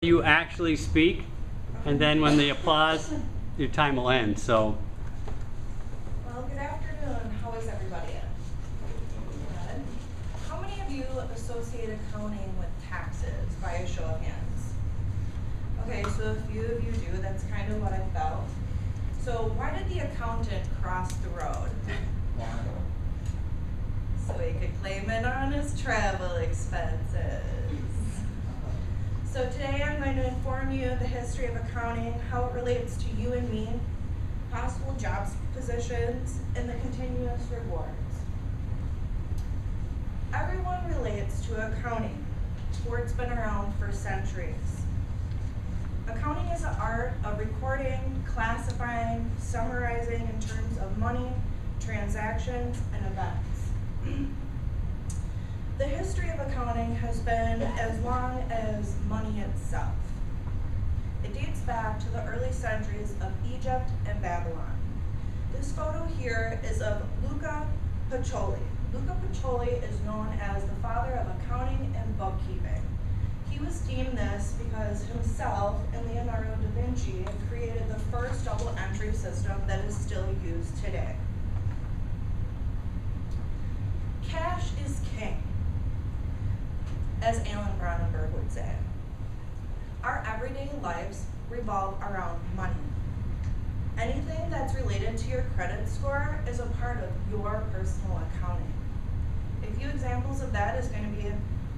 You actually speak, and then when the applause, your time will end. So, well, good afternoon. How is everybody? Good. How many of you associate accounting with taxes by a show of hands? Okay, so a few of you do. That's kind of what I felt. So why did the accountant cross the road? So he could claim it on his travel expenses. So today I'm going to inform you of the history of accounting, how it relates to you and me, possible job positions, and the continuous rewards. Everyone relates to accounting. The word's been around for centuries. Accounting is the art of recording, classifying, summarizing in terms of money, transactions, and events. The history of accounting has been as long as money itself. It dates back to the early centuries of Egypt and Babylon. This photo here is of Luca Pacioli. Luca Pacioli is known as the father of accounting and bookkeeping. He was deemed this because himself and Leonardo da Vinci created the first double entry system that is still used today. Cash is king, as Alan Brandenburg would say. Our everyday lives revolve around money. Anything that's related to your credit score is a part of your personal accounting. A few examples of that is going to be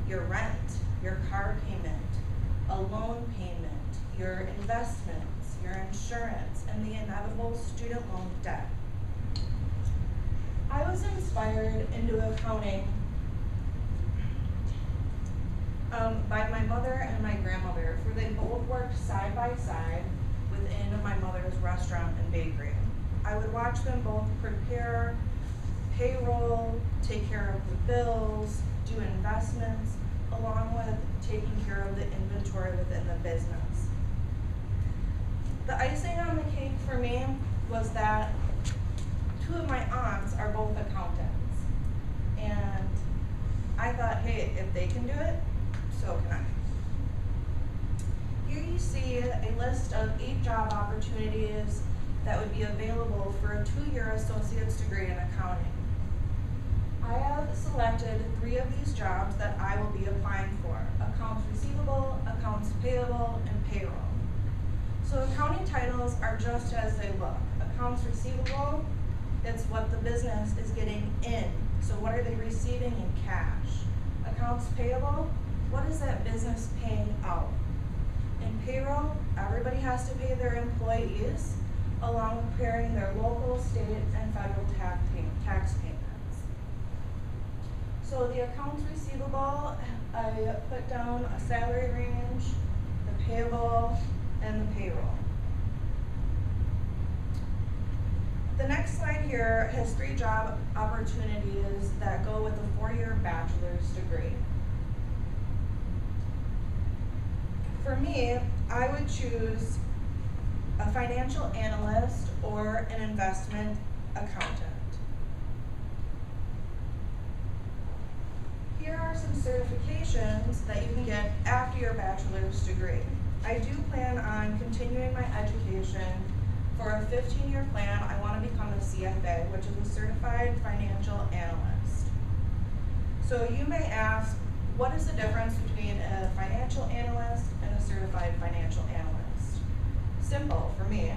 your rent, your car payment, a loan payment, your investments, your insurance, and the inevitable student loan debt. I was inspired into accounting by my mother and my grandmother, for they both worked side by side within my mother's restaurant and bakery. I would watch them both prepare payroll, take care of the bills, do investments, along with taking care of the inventory within the business. The icing on the cake for me was that two of my aunts are both accountants. And I thought, hey, if they can do it, so can I. Here you see a list of 8 job opportunities that would be available for a 2-year associate's degree in accounting. I have selected 3 of these jobs that I will be applying for: accounts receivable, accounts payable, and payroll. So accounting titles are just as they look. Accounts receivable, it's what the business is getting in. So what are they receiving in cash? Accounts payable, what is that business paying out? In payroll, everybody has to pay their employees, along with preparing their local, state, and federal tax payments. So the accounts receivable, I put down a salary range, the payable, and the payroll. The next slide here has 3 job opportunities that go with a 4-year bachelor's degree. For me, I would choose a financial analyst or an investment accountant. Here are some certifications that you can get after your bachelor's degree. I do plan on continuing my education. For a 15-year plan, I want to become a CFA, which is a Certified Financial Analyst. So you may ask, what is the difference between a financial analyst and a certified financial analyst? Simple for me.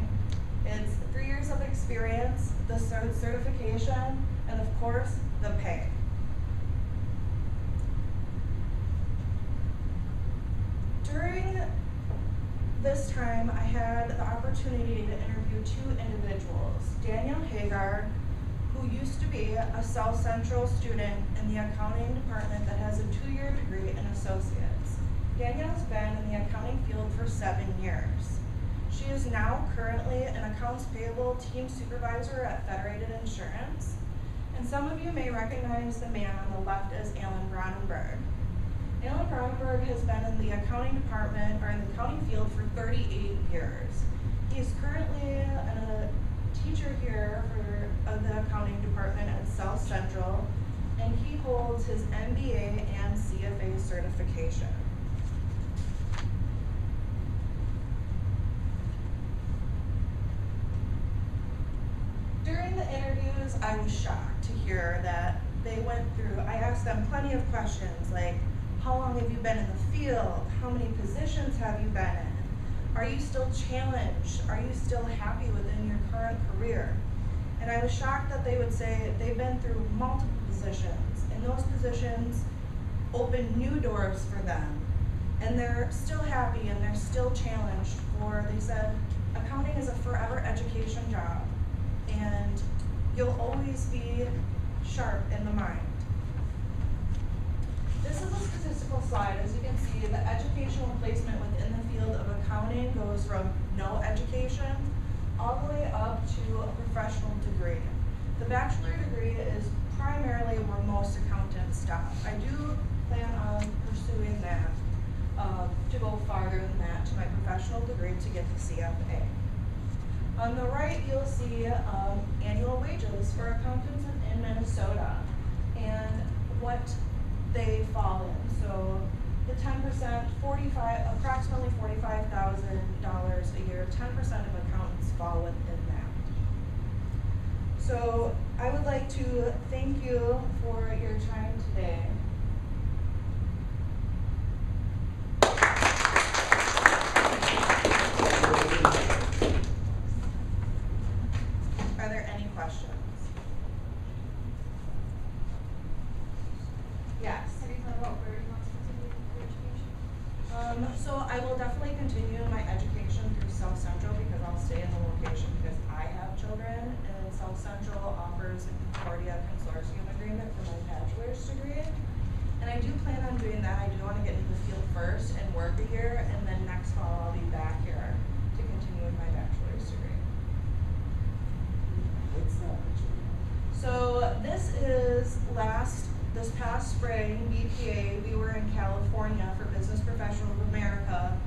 It's 3 years of experience, the certification, and of course, the pay. During this time, I had the opportunity to interview 2 individuals. Danielle Hagar, who used to be a South Central student in the accounting department that has a 2-year degree in associates. Danielle's been in the accounting field for 7 years. She is now currently an accounts payable team supervisor at Federated Insurance. And some of you may recognize the man on the left as Alan Brandenburg. Alan Brandenburg has been in the accounting department, or in the accounting field, for 38 years. He is currently a teacher here for the accounting department at South Central, and he holds his MBA and CFA certification. wages, I was shocked to hear that they went through, I asked them plenty of questions like, how long have you been in the field? How many positions have you been in? Are you still challenged? Are you still happy within your current career? And I was shocked that they would say they've been through multiple positions, and those positions opened new doors for them. And they're still happy and they're still challenged for, they said, accounting is a forever education job, and you'll always be sharp in the mind. This is a statistical slide. As you can see, the educational placement within the field of accounting goes from no education all the way up to a professional degree. The bachelor degree is primarily where most accountants stop. I do plan on pursuing that to go farther than that to my professional degree to get the CFA. On the right, you'll see annual wages for accountants in Minnesota and what they fall in. So the 10%, approximately $45,000 a year, 10% of accountants fall within that. So I would like to thank you for your time today. Are there any questions? Yes. Have you thought about where you want to continue your education? So I will definitely continue my education through South Central because I'll stay in the location because I have children, and South Central offers a Concordia Consortium agreement for my bachelor's degree. And I do plan on doing that. I do want to get into the field first and work a year, and then next fall I'll be back here to continue with my bachelor's degree. What's that? So this past spring, BPA, we were in California for Business Professionals of America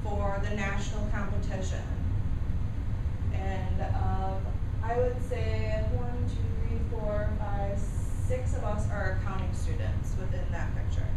for the national competition. And I would say 1, 2, 3, 4, 5, 6 of us are accounting students within that picture.